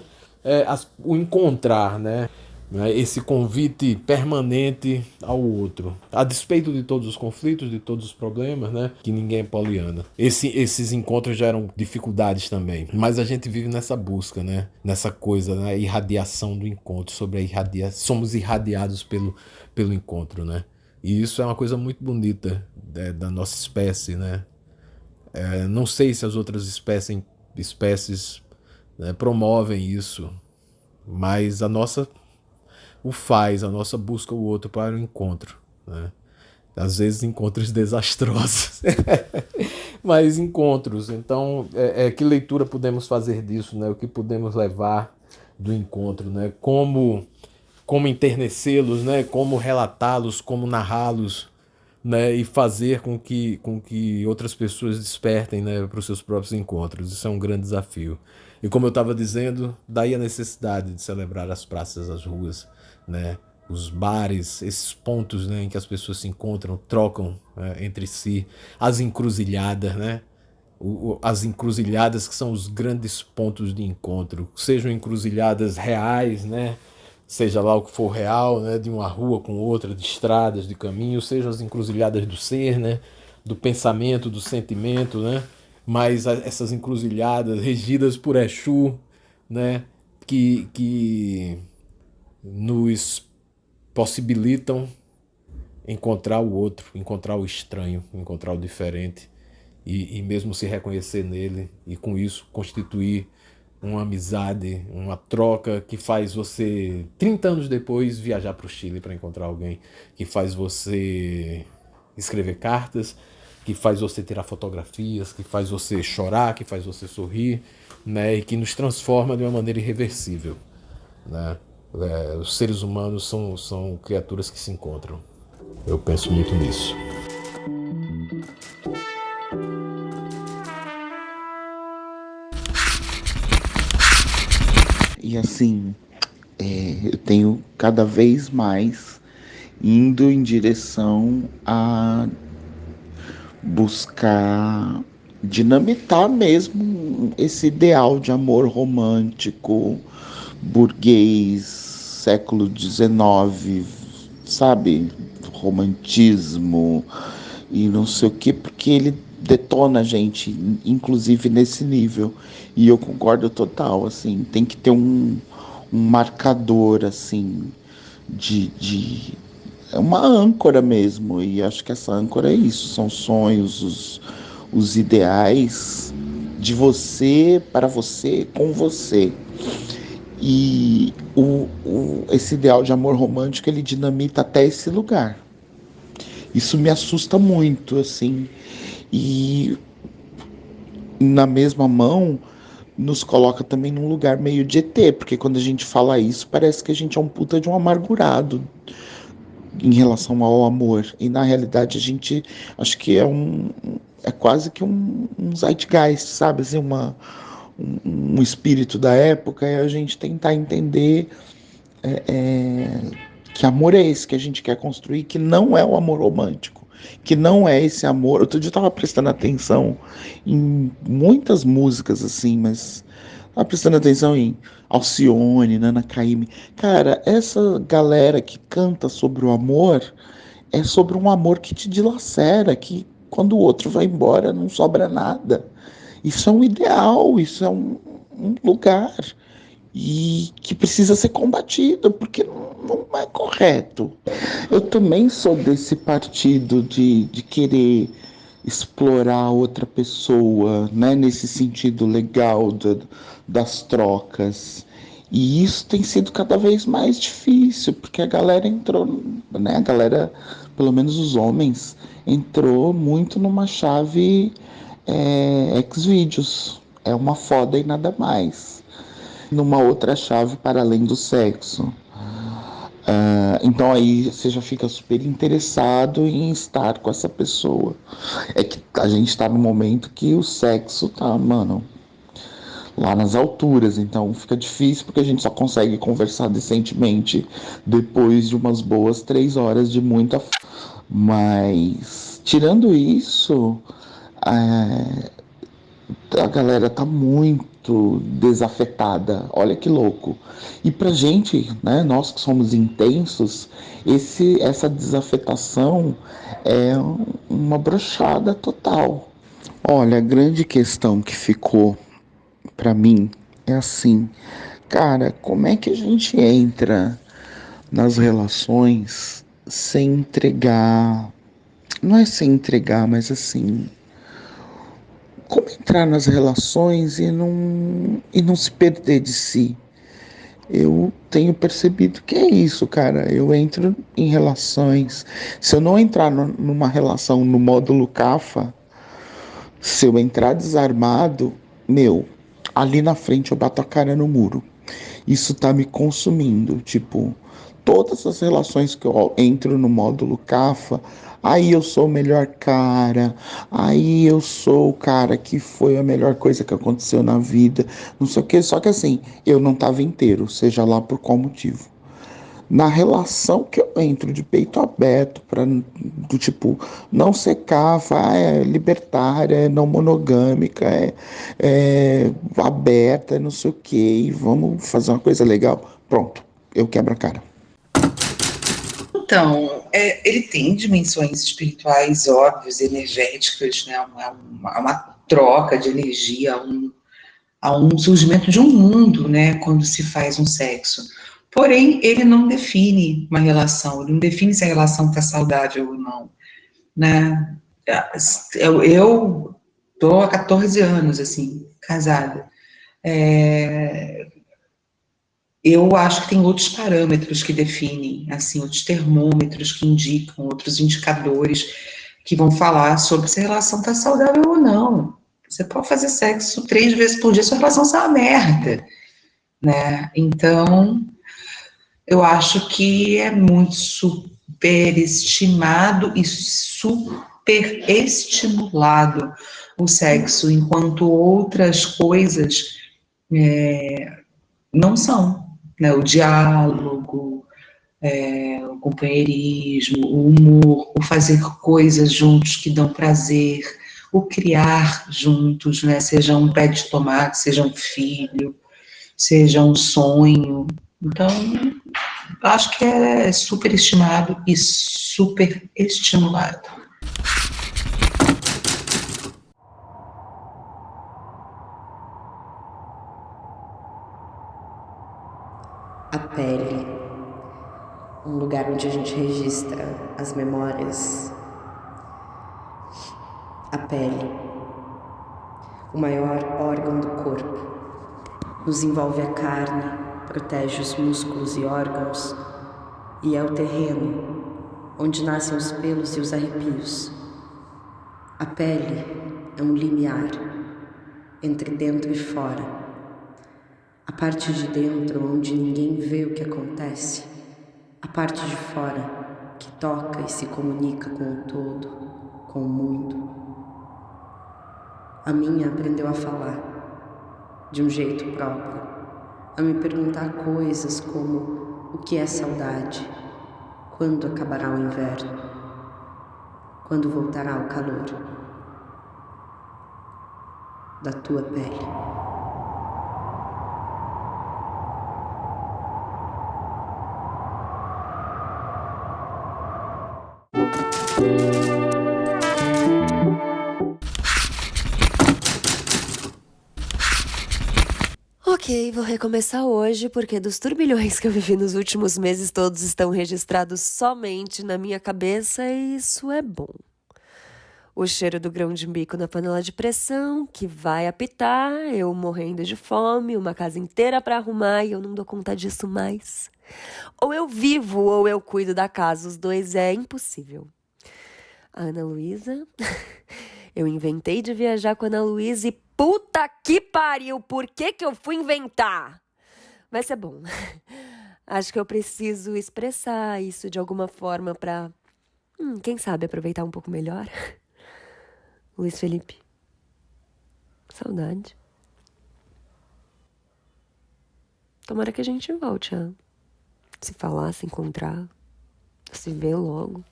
o encontrar, né? Esse convite permanente ao outro, a despeito de todos os conflitos, de todos os problemas, né? Que ninguém é poliana. Esses encontros geram dificuldades também, mas a gente vive nessa busca, né? Nessa coisa, né? Irradiação do encontro, somos irradiados pelo encontro, né? E isso é uma coisa muito bonita da nossa espécie, né? Não sei se as outras espécies né, promovem isso, mas a nossa busca o outro para o encontro, né? Às vezes encontros desastrosos, mas encontros. Então, que leitura podemos fazer disso, né? O que podemos levar do encontro, né? Como enternecê-los, né? Como relatá-los, como narrá-los, né? E fazer com que outras pessoas despertem, né, para os seus próprios encontros. Isso é um grande desafio. E como eu estava dizendo, daí a necessidade de celebrar as praças, as ruas, né, os bares, esses pontos, né, em que as pessoas se encontram, trocam, entre si, as encruzilhadas, né, as encruzilhadas que são os grandes pontos de encontro, sejam encruzilhadas reais, né, seja lá o que for real, né, de uma rua com outra, de estradas, de caminhos, sejam as encruzilhadas do ser, né, do pensamento, do sentimento, né, mas essas encruzilhadas regidas por Exu, né, que nos possibilitam encontrar o outro, encontrar o estranho, encontrar o diferente e mesmo se reconhecer nele e com isso constituir uma amizade, uma troca que faz você 30 anos depois viajar para o Chile para encontrar alguém, que faz você escrever cartas, que faz você tirar fotografias, que faz você chorar, que faz você sorrir, né, e que nos transforma de uma maneira irreversível, né? Os seres humanos são criaturas que se encontram. Eu penso muito nisso. E assim, eu tenho cada vez mais indo em direção a buscar dinamitar mesmo esse ideal de amor romântico, burguês, século XIX, sabe? Romantismo e não sei o que, porque ele detona a gente, inclusive nesse nível. E eu concordo total, assim, tem que ter um marcador, assim, é uma âncora mesmo, e acho que essa âncora é isso, são sonhos, os ideais de você, para você, com você. E esse ideal de amor romântico, ele dinamita até esse lugar. Isso me assusta muito, assim, e na mesma mão nos coloca também num lugar meio de ET, porque quando a gente fala isso, parece que a gente é um puta de um amargurado em relação ao amor, e na realidade a gente, acho que é quase que um zeitgeist, sabe, assim, um espírito da época, é a gente tentar entender que amor é esse que a gente quer construir, que não é o amor romântico, que não é esse amor. Outro dia eu estava prestando atenção em muitas músicas, assim, mas prestando atenção em Alcione, Nana Caymmi. Cara, essa galera que canta sobre o amor é sobre um amor que te dilacera, que quando o outro vai embora não sobra nada. Isso é um ideal, isso é um lugar e que precisa ser combatido, porque não é correto. Eu também sou desse partido de querer explorar outra pessoa, né, nesse sentido legal das trocas. E isso tem sido cada vez mais difícil, porque a galera entrou, né, a galera, pelo menos os homens, entrou muito numa chave Xvideos. É uma foda e nada mais. Numa outra chave para além do sexo. Então aí você já fica super interessado em estar com essa pessoa. É que a gente tá num momento que o sexo tá, mano, lá nas alturas, então fica difícil porque a gente só consegue conversar decentemente depois de umas boas 3 horas de muita. Mas tirando isso, a galera tá muito desafetada, olha que louco. E pra gente, né, nós que somos intensos, essa desafetação é uma brochada total. Olha, a grande questão que ficou pra mim é assim, cara, como é que a gente entra nas relações sem entregar, não é sem entregar, mas assim, como entrar nas relações e não se perder de si? Eu tenho percebido que é isso, cara. Eu entro em relações. Se eu não entrar numa relação no módulo CAFA, se eu entrar desarmado, ali na frente eu bato a cara no muro. Isso tá me consumindo. Tipo, todas as relações que eu entro no módulo CAFA, aí eu sou o melhor cara, aí eu sou o cara que foi a melhor coisa que aconteceu na vida, não sei o que, só que assim, eu não tava inteiro, seja lá por qual motivo. Na relação que eu entro de peito aberto, do tipo, não ser CAFA, é libertária, é não monogâmica, é aberta, é não sei o que, e vamos fazer uma coisa legal, pronto, eu quebro a cara. Então, ele tem dimensões espirituais óbvias, energéticas, né? Uma troca de energia, há um surgimento de um mundo, né? Quando se faz um sexo. Porém, ele não define uma relação, ele não define se a relação está saudável ou não, né? Eu tô há 14 anos, assim, casada. Eu acho que tem outros parâmetros que definem, assim, outros termômetros que indicam, outros indicadores que vão falar sobre se a relação está saudável ou não. Você pode fazer sexo 3 vezes por dia, sua relação está uma merda, né? Então, eu acho que é muito superestimado e superestimulado o sexo, enquanto outras coisas não são, né? O diálogo, o companheirismo, o humor, o fazer coisas juntos que dão prazer, o criar juntos, né? Seja um pé de tomate, seja um filho, seja um sonho. Então, acho que é superestimado e superestimulado. A pele, um lugar onde a gente registra as memórias. A pele, o maior órgão do corpo, nos envolve a carne, protege os músculos e órgãos, e é o terreno onde nascem os pelos e os arrepios. A pele é um limiar entre dentro e fora, a parte de dentro onde ninguém vê o que acontece, a parte de fora que toca e se comunica com o todo, com o mundo. A minha aprendeu a falar, de um jeito próprio, a me perguntar coisas como o que é saudade, quando acabará o inverno, quando voltará o calor da tua pele. Ok, vou recomeçar hoje, porque dos turbilhões que eu vivi nos últimos meses, todos estão registrados somente na minha cabeça e isso é bom. O cheiro do grão de bico na panela de pressão, que vai apitar, eu morrendo de fome, uma casa inteira pra arrumar e eu não dou conta disso mais. Ou eu vivo ou eu cuido da casa, os dois é impossível. A Ana Luísa, eu inventei de viajar com a Ana Luísa e puta que pariu, por que eu fui inventar? Vai ser bom. Acho que eu preciso expressar isso de alguma forma pra, quem sabe, aproveitar um pouco melhor. Luiz Felipe. Saudade. Tomara que a gente volte a se falar, se encontrar, se ver logo.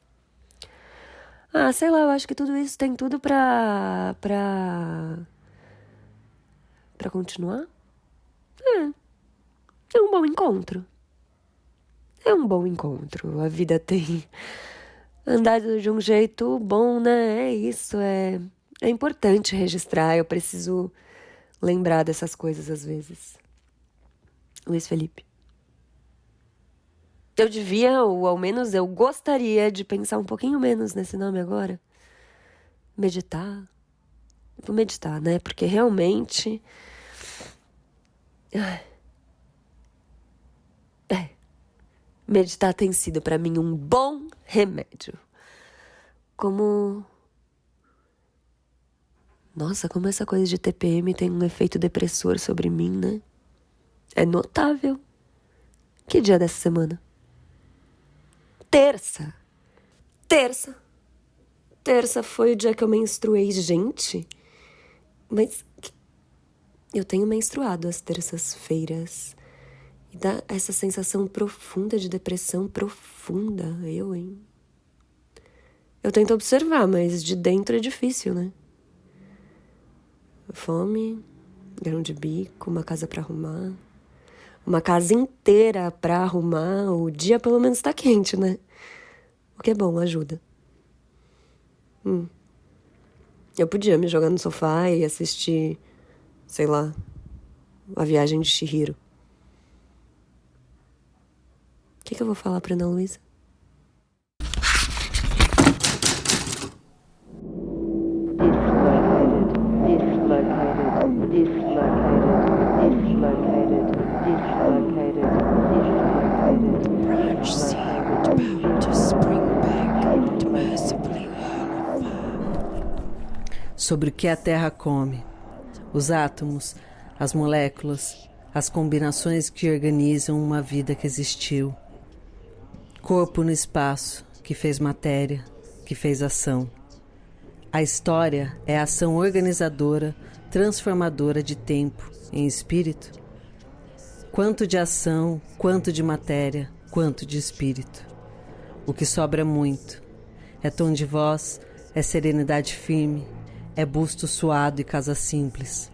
Ah, sei lá, eu acho que tudo isso tem tudo pra continuar. É um bom encontro. É um bom encontro. A vida tem andado de um jeito bom, né? É isso, é importante registrar. Eu preciso lembrar dessas coisas às vezes. Luiz Felipe. Eu devia, ou ao menos eu gostaria de pensar um pouquinho menos nesse nome agora. Meditar. Vou meditar, né? Porque realmente... meditar tem sido pra mim um bom remédio. Nossa, como essa coisa de TPM tem um efeito depressor sobre mim, né? É notável. Que dia dessa semana? Terça. Terça foi o dia que eu menstruei, gente. Mas eu tenho menstruado às terças-feiras. E dá essa sensação profunda de depressão profunda. Hein? Eu tento observar, mas de dentro é difícil, né? Fome, grão de bico, uma casa pra arrumar. Uma casa inteira pra arrumar. O dia pelo menos tá quente, né? O que é bom, ajuda. Eu podia me jogar no sofá e assistir, sei lá, A Viagem de Chihiro. O que eu vou falar pra Ana Luísa? Sobre o que a Terra come, os átomos, as moléculas, as combinações que organizam uma vida que existiu. Corpo no espaço, que fez matéria, que fez ação. A história é a ação organizadora, transformadora de tempo em espírito. Quanto de ação, quanto de matéria, quanto de espírito. O que sobra é muito. É tom de voz, é serenidade firme, é busto suado e casa simples.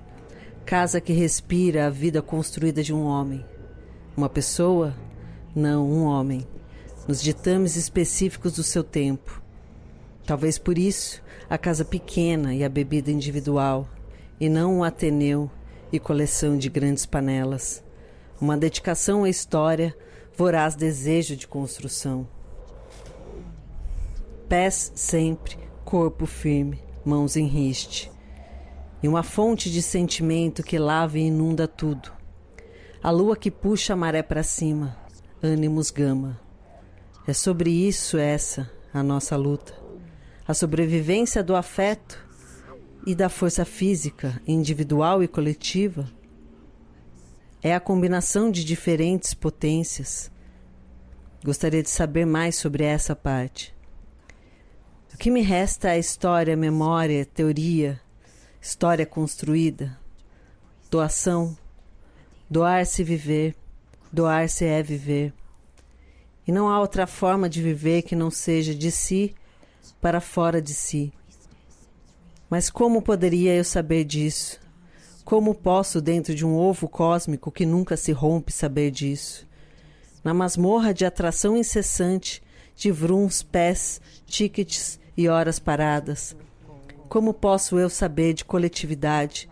Casa que respira a vida construída de um homem. Uma pessoa? Não, um homem. Nos ditames específicos do seu tempo. Talvez por isso a casa pequena e a bebida individual, e não um ateneu e coleção de grandes panelas. Uma dedicação à história, voraz desejo de construção. Pés sempre, corpo firme, mãos em riste. E uma fonte de sentimento que lava e inunda tudo. A lua que puxa a maré para cima, ânimos gama. É sobre isso essa, a nossa luta. A sobrevivência do afeto e da força física, individual e coletiva. É a combinação de diferentes potências. Gostaria de saber mais sobre essa parte. O que me resta é história, memória, teoria, história construída, doação, doar-se viver, doar-se é viver. E não há outra forma de viver que não seja de si para fora de si. Mas como poderia eu saber disso? Como posso, dentro de um ovo cósmico que nunca se rompe, saber disso? Na masmorra de atração incessante, de vruns, pés, tickets e horas paradas. Como posso eu saber de coletividade,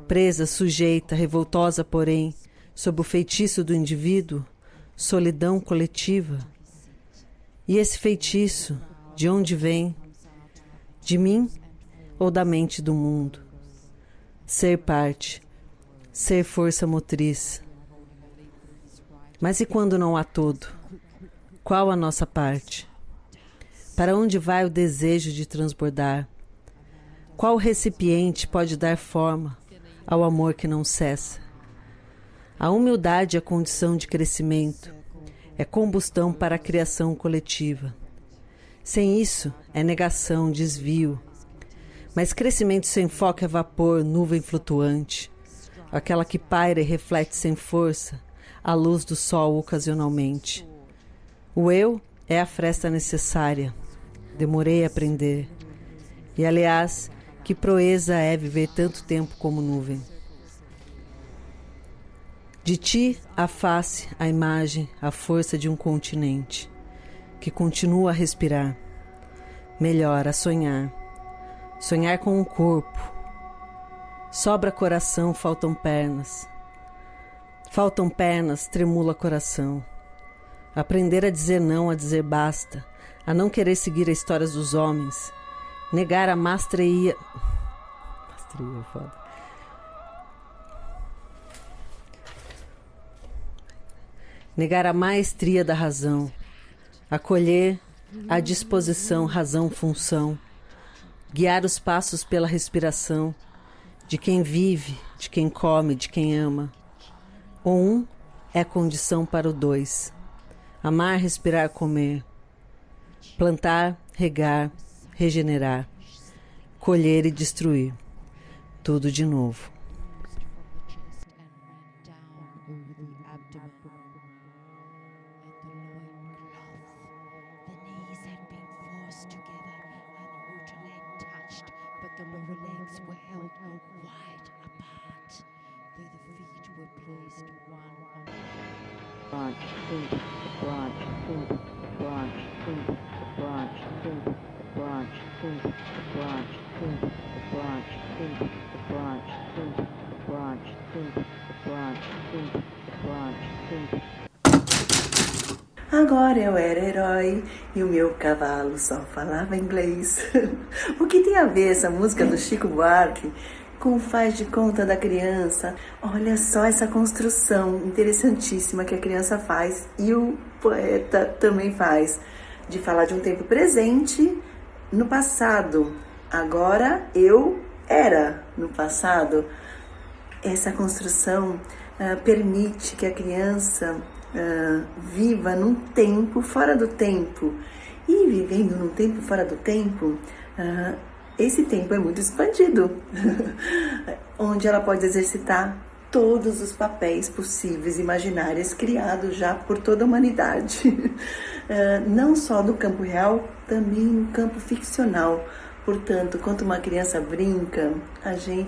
presa, sujeita, revoltosa, porém, sob o feitiço do indivíduo, solidão coletiva. E esse feitiço, de onde vem? De mim ou da mente do mundo? Ser parte, ser força motriz. Mas e quando não há todo? Qual a nossa parte? Para onde vai o desejo de transbordar? Qual recipiente pode dar forma ao amor que não cessa? A humildade é condição de crescimento, é combustão para a criação coletiva. Sem isso, é negação, desvio. Mas crescimento sem foco é vapor, nuvem flutuante, aquela que paira e reflete sem força a luz do sol ocasionalmente. O eu é a fresta necessária. Demorei a aprender. E, aliás, que proeza é viver tanto tempo como nuvem. De ti, a face, a imagem, a força de um continente, que continua a respirar. Melhor, a sonhar. Sonhar com um corpo. Sobra coração, faltam pernas. Faltam pernas, tremula coração. Aprender a dizer não, a dizer basta, a não querer seguir as histórias dos homens, negar a mastreia é foda. Negar a maestria da razão, acolher a disposição, razão, função, guiar os passos pela respiração, de quem vive, de quem come, de quem ama. O um é condição para o dois. Amar, respirar, comer. Plantar, regar, regenerar. Colher e destruir. Tudo de novo. Agora eu era herói e o meu cavalo só falava inglês. O que tem a ver essa música do Chico Buarque com o faz de conta da criança? Olha só essa construção interessantíssima que a criança faz e o poeta também faz, de falar de um tempo presente no passado. Agora eu era no passado. Essa construção permite que a criança viva num tempo fora do tempo. E vivendo num tempo fora do tempo, esse tempo é muito expandido, onde ela pode exercitar todos os papéis possíveis, imaginários, criados já por toda a humanidade. Não só no campo real, também no campo ficcional. Portanto, quando uma criança brinca,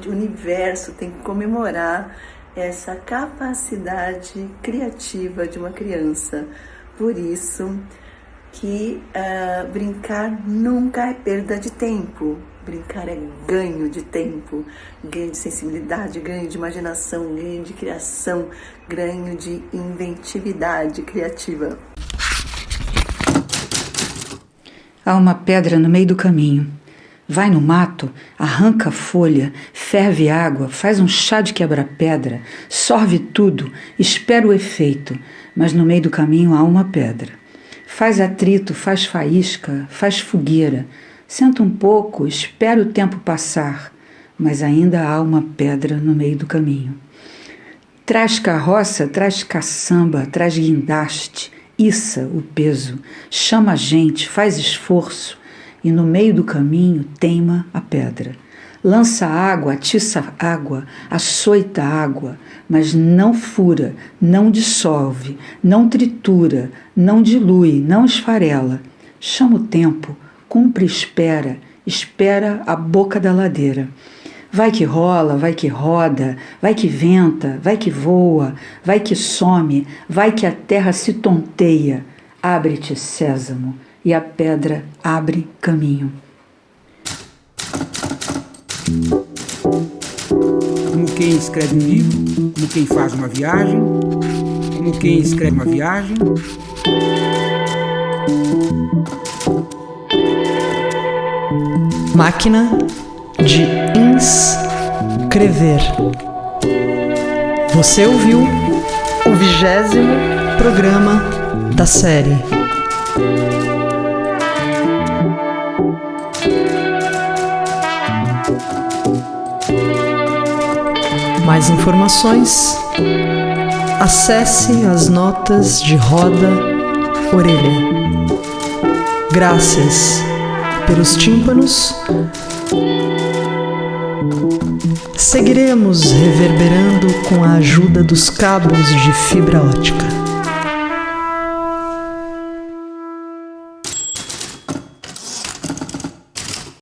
o universo tem que comemorar essa capacidade criativa de uma criança. Por isso que brincar nunca é perda de tempo. Brincar é ganho de tempo, ganho de sensibilidade, ganho de imaginação, ganho de criação, ganho de inventividade criativa. Há uma pedra no meio do caminho. Vai no mato, arranca a folha, ferve água, faz um chá de quebra-pedra, sorve tudo, espera o efeito, mas no meio do caminho há uma pedra. Faz atrito, faz faísca, faz fogueira, senta um pouco, espera o tempo passar, mas ainda há uma pedra no meio do caminho. Traz carroça, traz caçamba, traz guindaste, issa o peso, chama a gente, faz esforço, e no meio do caminho teima a pedra. Lança água, atiça água, açoita água, mas não fura, não dissolve, não tritura, não dilui, não esfarela. Chama o tempo, cumpre espera, espera a boca da ladeira. Vai que rola, vai que roda, vai que venta, vai que voa, vai que some, vai que a terra se tonteia. Abre-te, sésamo, e a pedra abre caminho. Como quem escreve um livro, como quem faz uma viagem, como quem escreve uma viagem. Máquina de inscrever. Você ouviu o 20º programa da série. Mais informações? Acesse as notas de roda orelha. Graças pelos tímpanos. Seguiremos reverberando com a ajuda dos cabos de fibra ótica.